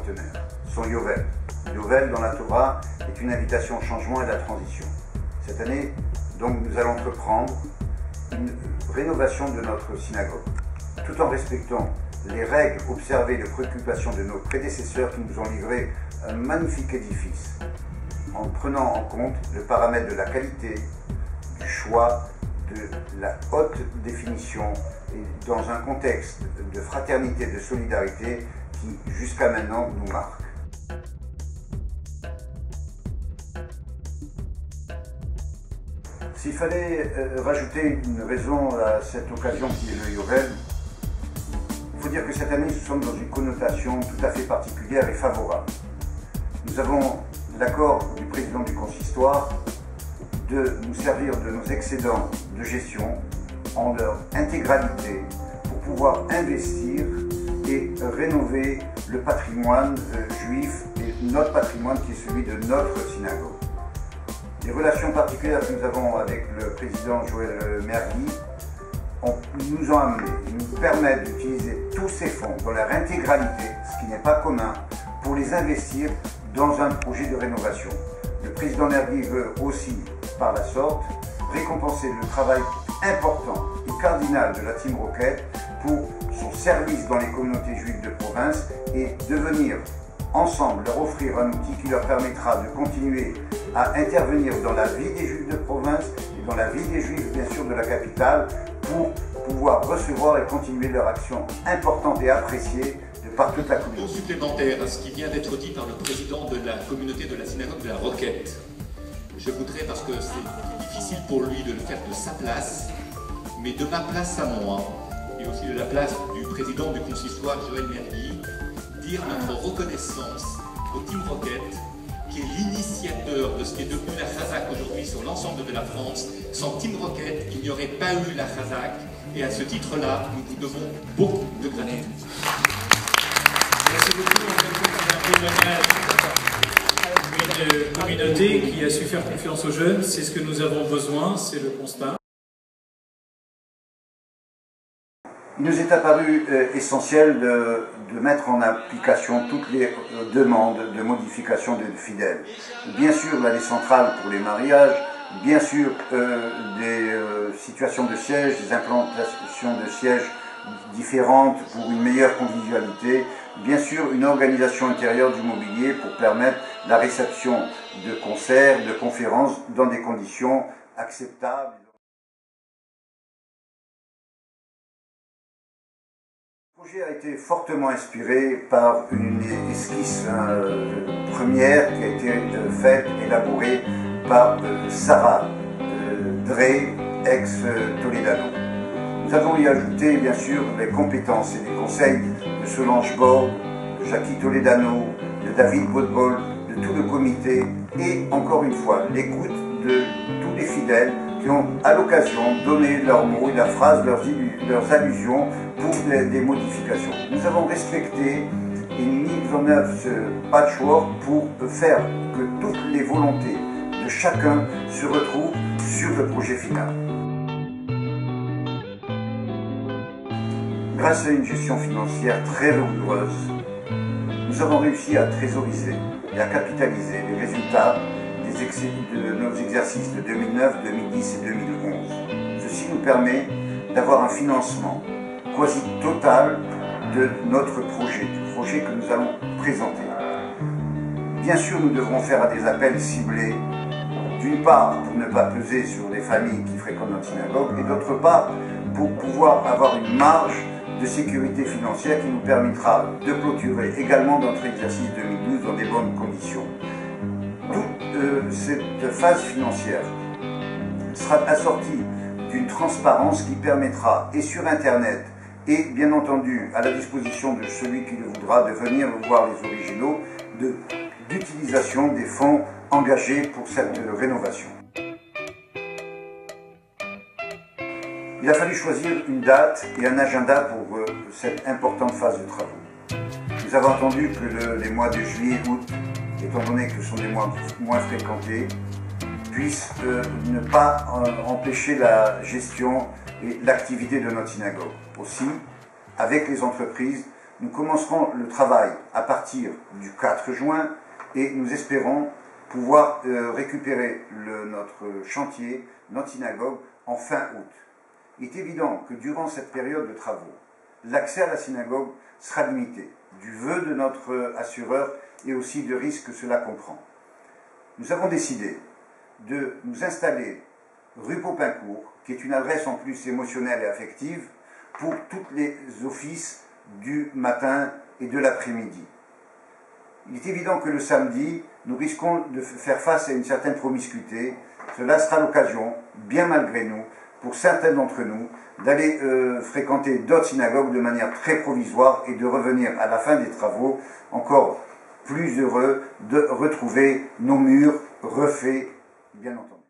partenaires, son Yovel. Yovel dans la Torah est une invitation au changement et à la transition. Cette année, donc, nous allons entreprendre une rénovation de notre synagogue, tout en respectant les règles observées de préoccupation de nos prédécesseurs qui nous ont livré un magnifique édifice, en prenant en compte le paramètre de la qualité, du choix, de la haute définition et dans un contexte de fraternité, de solidarité qui jusqu'à maintenant nous marque. S'il fallait rajouter une raison à cette occasion qui est le Yovel, il faut dire que cette année nous sommes dans une connotation tout à fait particulière et favorable. Nous avons l'accord du président du consistoire de nous servir de nos excédents de gestion en leur intégralité pour pouvoir investir et rénover le patrimoine juif et notre patrimoine qui est celui de notre synagogue. Les relations particulières que nous avons avec le président Joël Mergui nous ont amené, nous permettent d'utiliser tous ces fonds dans leur intégralité, ce qui n'est pas commun, pour les investir dans un projet de rénovation. Le président Mergui veut aussi, par la sorte, récompenser le travail important et cardinal de la Team Rocket pour son service dans les communautés juives de province et devenir ensemble leur offrir un outil qui leur permettra de continuer à intervenir dans la vie des juifs de province et dans la vie des juifs bien sûr de la capitale pour pouvoir recevoir et continuer leur action importante et appréciée de par toute la communauté. Supplémentaire à ce qui vient d'être dit par le président de la communauté de la synagogue de la Roquette. Je voudrais, parce que c'est difficile pour lui de le faire de sa place, mais de ma place à moi, et aussi de la place du président du consistoire Joël Mergui, dire notre reconnaissance au Team Rocket, qui est l'initiateur de ce qui est devenu la Chazak aujourd'hui sur l'ensemble de la France. Sans Team Rocket, il n'y aurait pas eu la Chazak, et à ce titre-là, nous vous devons beaucoup de gratitude. Merci beaucoup. On va une communauté qui a su faire confiance aux jeunes, c'est ce que nous avons besoin, c'est le constat. Il nous est apparu essentiel de mettre en application toutes les demandes de modification de fidèles. Bien sûr, l'allée centrale pour les mariages, bien sûr des situations de sièges, des implantations de sièges différentes pour une meilleure convivialité, bien sûr une organisation intérieure du mobilier pour permettre la réception de concerts, de conférences dans des conditions acceptables. Le projet a été fortement inspiré par une esquisse première qui a été faite, élaborée par Sarah Drey, ex-Toledano. Nous avons y ajouté bien sûr les compétences et les conseils de Solange Borde, de Jackie Toledano, de David Bodbol, de tout le comité et encore une fois l'écoute de tous les fidèles qui ont à l'occasion donné leurs mots, leurs phrases, leurs allusions pour des modifications. Nous avons respecté et mis en œuvre ce patchwork pour faire que toutes les volontés de chacun se retrouvent sur le projet final. Grâce à une gestion financière très rigoureuse, nous avons réussi à trésoriser et à capitaliser les résultats de nos exercices de 2009, 2010 et 2011. Ceci nous permet d'avoir un financement quasi total de notre projet, du projet que nous allons présenter. Bien sûr, nous devrons faire des appels ciblés, d'une part pour ne pas peser sur les familles qui fréquentent notre synagogue, et d'autre part pour pouvoir avoir une marge de sécurité financière qui nous permettra de clôturer également notre exercice 2012 dans des bonnes conditions. Toute cette phase financière sera assortie d'une transparence qui permettra, et sur Internet, et bien entendu à la disposition de celui qui le voudra, de venir voir les originaux, d'utilisation des fonds engagés pour cette rénovation. Il a fallu choisir une date et un agenda pour cette importante phase de travaux. Nous avons entendu que les mois de juillet et août, étant donné que ce sont des mois moins fréquentés, puissent ne pas empêcher la gestion et l'activité de notre synagogue. Aussi, avec les entreprises, Nous commencerons le travail à partir du 4 juin et nous espérons pouvoir récupérer notre chantier, notre synagogue, en fin août. Il est évident que durant cette période de travaux, l'accès à la synagogue sera limité, du vœu de notre assureur et aussi de risques que cela comprend. Nous avons décidé de nous installer rue Popincourt, qui est une adresse en plus émotionnelle et affective, pour tous les offices du matin et de l'après-midi. Il est évident que le samedi, nous risquons de faire face à une certaine promiscuité. Cela sera l'occasion, bien malgré nous, pour certains d'entre nous, d'aller fréquenter d'autres synagogues de manière très provisoire et de revenir à la fin des travaux encore plus heureux de retrouver nos murs refaits, bien entendu.